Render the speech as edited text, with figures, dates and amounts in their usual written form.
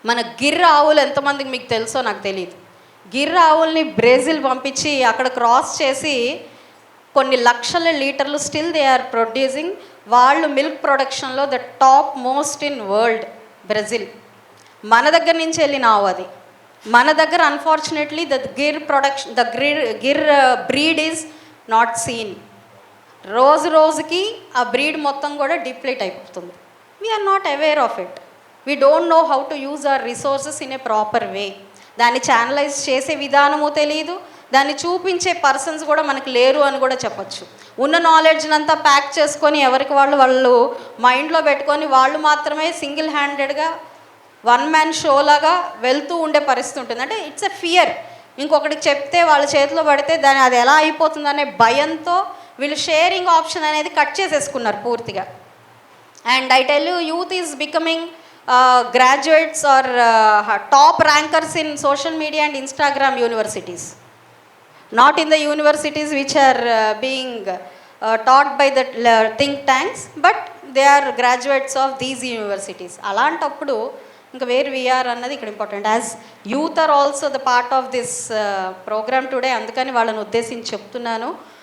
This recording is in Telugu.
మన గిర్ ఆవులు ఎంతమందికి మీకు తెలుసో నాకు తెలియదు. గిర్ ఆవుల్ని బ్రెజిల్ పంపించి అక్కడ క్రాస్ చేసి కొన్ని లక్షల లీటర్లు స్టిల్ దే ఆర్ ప్రొడ్యూసింగ్. వాళ్ళు మిల్క్ ప్రొడక్షన్లో the top most in world Brazil. మన దగ్గర నుంచి వెళ్ళిన ఆవు అది. మన దగ్గర unfortunately the Gir breed is not seen. రోజు రోజుకి ఆ బ్రీడ్ మొత్తం కూడా డిప్లీట్ అయిపోతుంది. We are not aware of it. We don't know how to use our resources in a proper way. దాన్ని ఛానలైజ్ చేసే విధానము తెలియదు, దాన్ని చూపించే పర్సన్స్ కూడా మనకు లేరు అని కూడా చెప్పచ్చు. ఉన్న నాలెడ్జ్ని అంతా ప్యాక్ చేసుకొని ఎవరికి వాళ్ళు మైండ్లో పెట్టుకొని వాళ్ళు మాత్రమే సింగిల్ హ్యాండెడ్గా వన్ మ్యాన్ షోలాగా వెళ్తూ ఉండే పరిస్థితి ఉంటుంది. అంటే ఇట్స్ ఎ ఫియర్. ఇంకొకటికి చెప్తే వాళ్ళ చేతిలో పడితే దాన్ని అది ఎలా అయిపోతుందనే భయంతో వీళ్ళు షేరింగ్ ఆప్షన్ అనేది కట్ చేసేసుకున్నారు పూర్తిగా. And I tell you, youth is becoming graduates or top rankers in social media and Instagram universities. Not in the universities which are being taught by the think tanks, but they are graduates of these universities. అలాంటప్పుడు ఇంకా వేర్ వీఆర్ అన్నది ఇక్కడ important. As youth are also the part of this programme today. అందుకని వాళ్ళని ఉద్దేశించి చెప్తున్నాను.